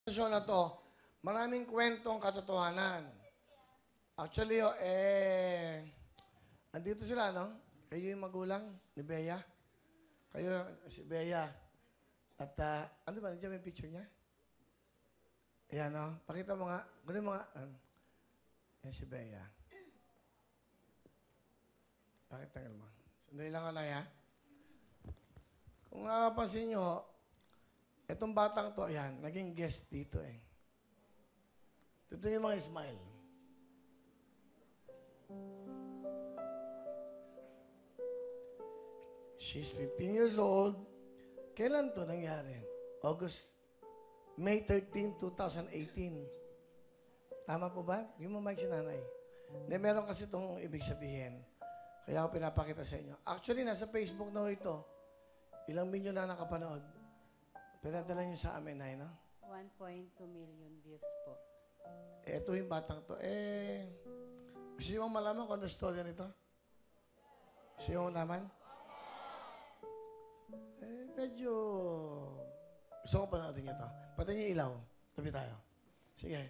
Show na to, maraming kwentong katotohanan. Actually, andito sila, no? Kayo yung magulang ni Bea. Kayo, si Bea. At, ano ba, nandiyan may picture niya? Ayan, no? Pakita mo nga. Kunin mo nga. Yan si Bea. Bakit tagal mo? Sandali lang ako na, ya. Kung nakapansin nyo, itong batang to, ayan, naging guest dito eh. Ito yung mga smile. She's 15 years old. Kailan to nangyari? May 13, 2018. Tama po ba? Yung mamay si nanay. Hindi, meron kasi itong ibig sabihin. Kaya ako pinapakita sa inyo. Actually, nasa Facebook na ito. Ilang milyon na nakapanood. Pinadala niyo sa amin, Nay, no? 1.2 million views po. Ito yung batang to. Gusto niyo malaman kung ano story nito? Gusto niyo malaman? Medyo... Gusto ko panoodin ito. Pati niyo ilaw. Tabi tayo. Sige.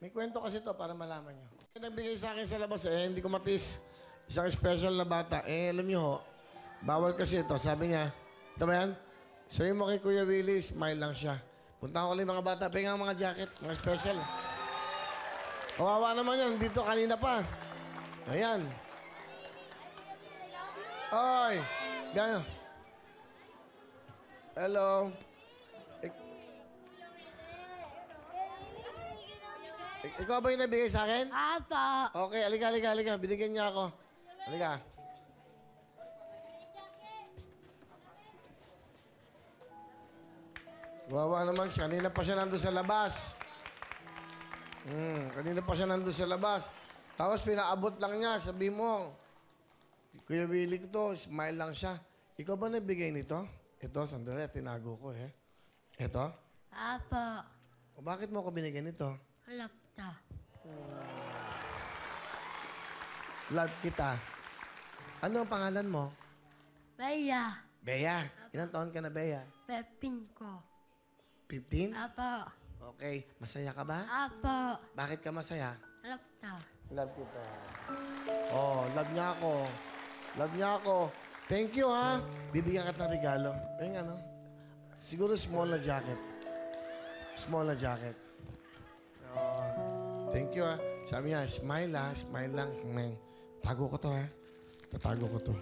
May kwento kasi to para malaman niyo. Nagbigay sa akin sa labas hindi ko matis. Isang special na bata. Alam niyo ho, bawal kasi ito. Sabi niya, ito ba yan? Sabi mo kay Kuya Willie, smile lang siya. Punta ko lang mga bata, pengang mga jacket, mga special. Kawawa naman yan, dito kanina pa. Ayan. Oy! Gano'n? Hello? Ikaw ba yung nabigay sa akin? Apa. Okay, alika. Binigyan niya ako. Alika. Wawa naman siya. Kanina pa siya nandun sa labas. Tapos pinaabot lang niya. Sabi mo, Kuya Willie ko to, smile lang siya. Ikaw ba nagbigay nito? Ito, sandali, tinago ko Ito? Apa. O bakit mo ako binigyan nito? Lapta. Love kita. Ano ang pangalan mo? Baya. Bea. Ilang taon ka na, Bea? Pepin ko. 15? Apa. Okay. Masaya ka ba? Apa. Bakit ka masaya? Lapta. Love kita. Oh, love niya ako. Thank you, ha? Bibigyan ka ng regalo. Ayun ano? Siguro small na jacket. Oh, thank you, ha? Sabi niya, smile, ha? Smile lang. Tago ko to, ha? Tatago ko to.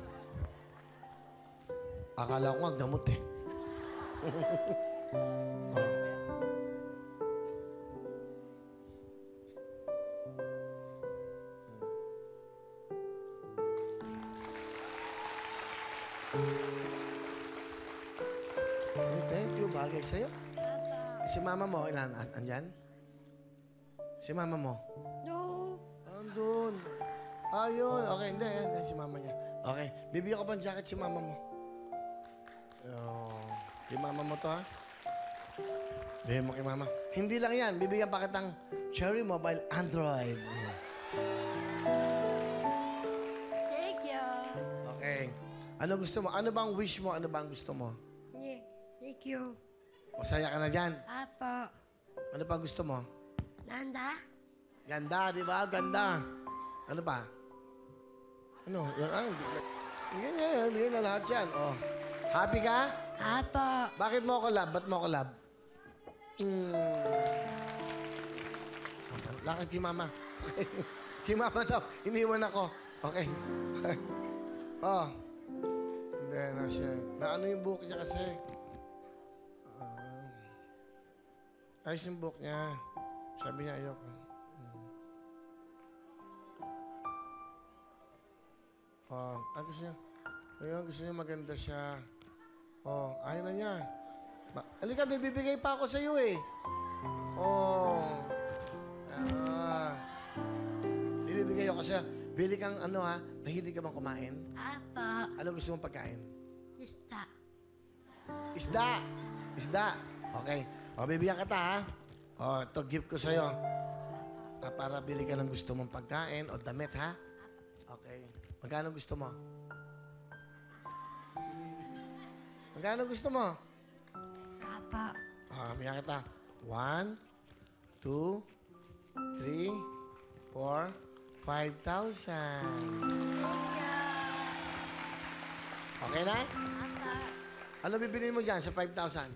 Akala ko nga, gamot, eh. Oh. Thank you. Bagay sa'yo. Si mama mo, ilan? Andyan? Si mama mo? No. Andun. Ayun. Okay, hindi. Si mama niya. Okay. Bibigyan ko pa ng jacket si mama mo. Kay mama mo to, ha? Bibigyan mo kay mama. Hindi lang yan. Bibigyan pa kitang Cherry Mobile Android. Thank you. Okay. Ano gusto mo? Ano bang wish mo? Ano bang gusto mo? Thank you. Masaya ka na dyan. Apa. Ano pa gusto mo? Nanda. Ganda, di ba? Ganda. Ano pa? Ano? Yan. Bigyan na lahat yan. Oh. Happy ka? Apa. Bakit mo ako love? Ba't mo ako love? Lakad kay mama. Kay mama daw. Iniwan ako. Okay. Oh. Hindi na siya. Naano yung buhok niya kasi? Ayos yung buhok niya. Sabi niya ayoko. Oh, gusto niya. Ayun, gusto niya maganda siya. Oh, ayaw na niya. Halika, bibigay pa ako sa iyo eh. Oh. Bibigay ako siya. Bili kang ano ha, mahilig ka bang kumain? Apa. Ano gusto mong pagkain? Isda. Isda. Okay. O, bibigyan kita ha. O, ito gift ko sa'yo. Para bili ka ng gusto mong pagkain o damit ha. Okay. Magkano gusto mo? Magkano gusto mo? Apa. Bigyan kita. 1, 2, 3, 4, 5,000. Okay na? Papa. Ano bibili mo dyan sa 5,000?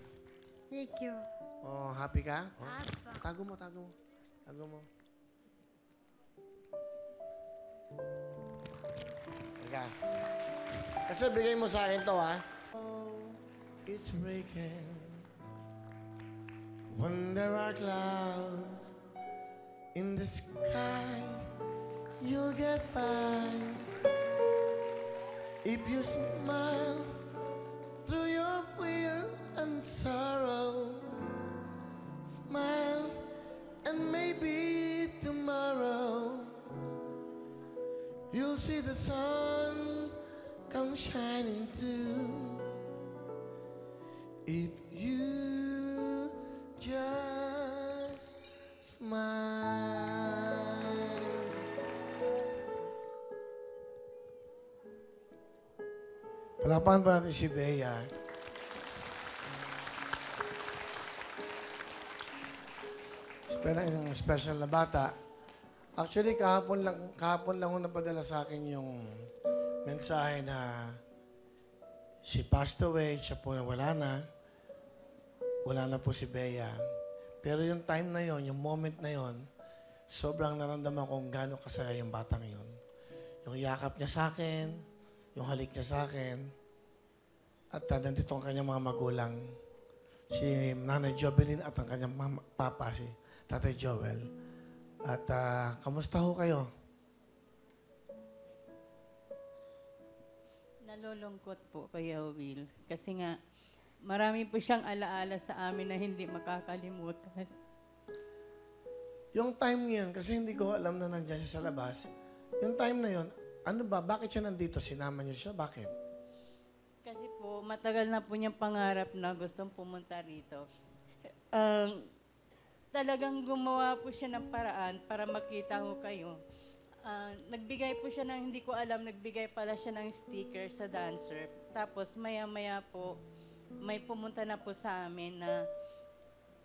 Thank you. Oh, happy ka? Oh, Papa. tago mo, tago mo. Tago mo. Teka. Kasi bigay mo sa akin to, ha? Oh, it's breaking when there are clouds in the sky. You'll get by if you smile through your fear and sorrow. Smile and maybe tomorrow you'll see the sun come shining through. If you just smile. Palapakan pa natin si Bea. Isang special na bata. Actually, kahapon lang ho napadala sa akin yung mensahe na she passed away, siya po na wala na. Wala na po si Bea. Pero yung time na yon, yung moment na yon, sobrang naramdaman kong gano'ng kasaya yung batang yon. Yung yakap niya sa akin, yung halik niya sa akin, at nandito ang kanyang mga magulang, si Nanay Jovelyn at ang kanyang papa, si Tatay Joel. At kamusta ho kayo? Nalulungkot po, Kuya Will. Kasi nga, marami po siyang alaala sa amin na hindi makakalimutan. Yung time yun, kasi hindi ko alam na nandiyan siya sa labas, yung time na yun, ano ba, bakit siya nandito? Sinama niyo siya? Bakit? Kasi po, matagal na po niyang pangarap na gustong pumunta rito. Talagang gumawa po siya ng paraan para makita ho kayo. Nagbigay po siya ng, hindi ko alam, nagbigay pala siya ng sticker sa dancer. Tapos maya-maya po, may pumunta na po sa amin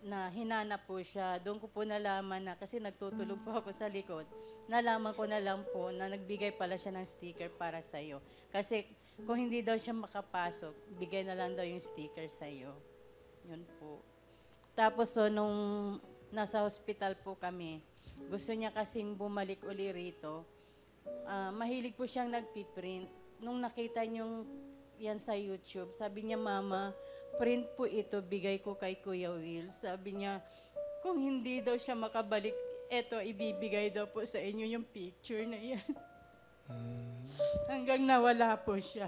na hinanap po siya. Doon ko po nalaman na, kasi nagtutulog po ako sa likod, nalaman ko na lang po na nagbigay pala siya ng sticker para sa'yo. Kasi kung hindi daw siya makapasok, bigay na lang daw yung sticker sa'yo. Yun po. Tapos nung nasa hospital po kami, gusto niya kasing bumalik uli rito. Mahilig po siyang nagpiprint. Nung nakita niyong yan sa YouTube, sabi niya, Mama, print po ito, bigay ko kay Kuya Will. Sabi niya, kung hindi daw siya makabalik, eto, ibibigay daw po sa inyo yung picture na yan. Hanggang nawala po siya.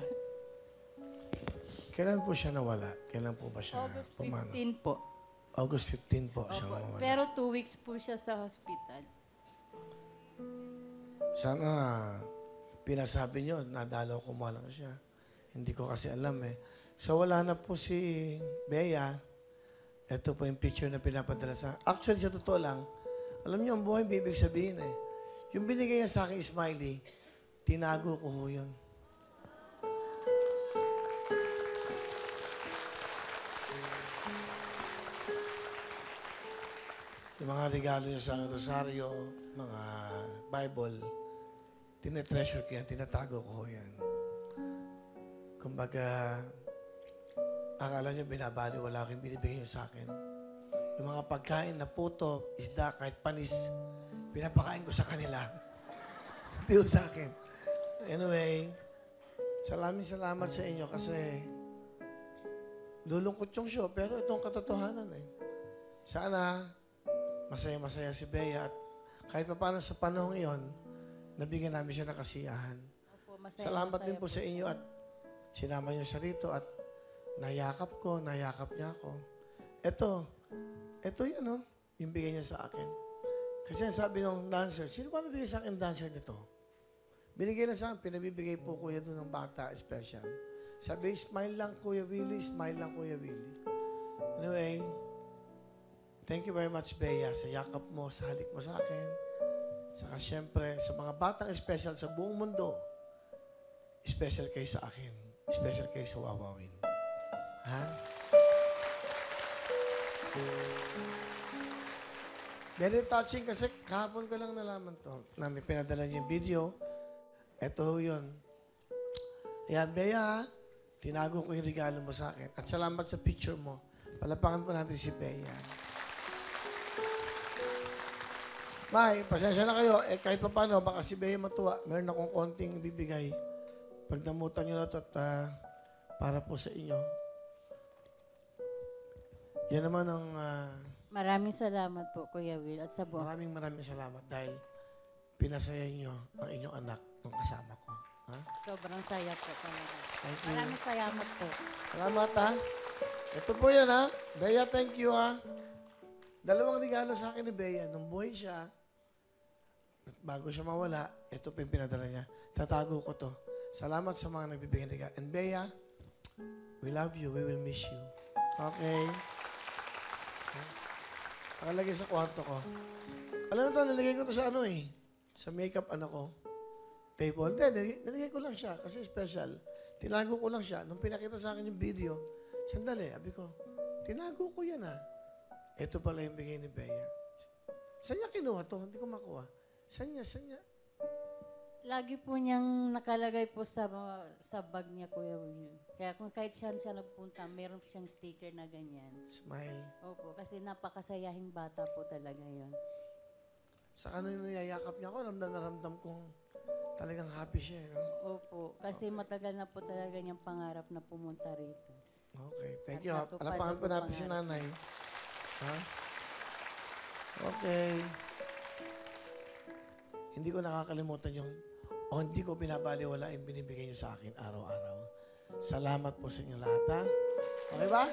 Kailan po siya nawala? Kailan po ba siya August pumana? 15 po. August 15 po siya Opo. nawala. Pero 2 weeks po siya sa hospital. Sana pinasabi niyo, nadalaw ko mo lang siya. Hindi ko kasi alam eh. So wala na po si Bea. Ito po yung picture na pinapadala sa... Actually, sa totoo lang, alam niyo, ang buhay bibig sabihin eh. Yung binigay niya sa akin, smiley, tinago ko ho yun. Yung mga regalo niya sa rosaryo, mga Bible, tinetreasure ko yan, tinatago ko ho yan. Kumbaga, akala niyo binabali, wala akong binibigay niyo sa akin. Yung mga pagkain na puto, isda, kahit panis, pinapakain ko sa kanila. Hindi ko sa akin. Anyway, salamat sa inyo kasi lulungkot yung show, pero itong katotohanan eh. Sana, masaya-masaya si Bea at kahit pa paano sa panahon iyon, nabigyan namin siya ng kasiyahan. Opo, Salamat din po sa siya. inyo at sinama niyo siya rito at nayakap niya ako. Ito yun, no? Yung bigay niya sa akin. Kasi sabi ng dancer, sino ba nabigay sa akin dancer nito? Binigay na sa akin, pinabibigay po kuya doon ng bata, special. Sabi, smile lang Kuya Willie, smile lang Kuya Willie. Anyway, thank you very much, Bea, sa yakap mo, sa halik mo sa akin. Saka syempre, sa mga batang special sa buong mundo, special kayo sa akin. Special kayo sa Wawawin. Ha? Very touching kasi kahapon ko lang nalaman to. Na may pinadala niyo yung video. Ito ho yun. Ayan, Bea, tinago ko yung regalo mo sa akin. At salamat sa picture mo. Palapakan po natin si Bea. May, pasensya na kayo. Kahit pa paano, baka si Bea matuwa. Meron akong konting bibigay. Pag namutan nyo na ito at para po sa inyo. Yan naman ang... Maraming salamat po, Kuya Will, at sa buong. maraming salamat dahil pinasaya nyo ang inyong anak ng kasama ko. Ha? Sobrang saya po talaga. Thank you. Maraming salamat po. Salamat ha. Ito po yan ha. Bea, thank you ha. Dalawang regalo sa akin ni Bea. Nung buhay siya, at bago siya mawala, ito po yung pinadala niya. Tatago ko to. Salamat sa mga nagbibigay ng regalo. And Bea, we love you. We will miss you. Okay? Nakalagay sa kwarto ko. Alam mo ito, nalagay ko to sa ano eh. Sa makeup ano ko. Table. Hindi, nalagay ko lang siya kasi special. Tinago ko lang siya. Nung pinakita sa akin yung video, sandali, sabi ko, tinago ko yan ah. Ito pala yung bigay ni Bea. Saan niya kinuha to? Hindi ko makuha. Saan niya? Lagi po niyang nakalagay po sa bag niya, Kuya Will. Kaya kung kahit siya nagpunta, meron siyang sticker na ganyan. Smile. Opo, kasi napakasayahing bata po talaga yon. Sa kanina niyayakap niya ako, ramdam na ramdam kong talagang happy siya. No? Opo, kasi matagal na po talaga niyang pangarap na pumunta rito. Okay, thank At you. natupad Alapakan na po po natin si pangarap. nanay. Ha? Okay. Hindi ko nakakalimutan yung, hindi ko binabaliwala yung binibigay niyo sa akin araw-araw. Salamat po sa inyo lahat, ha? Okay ba?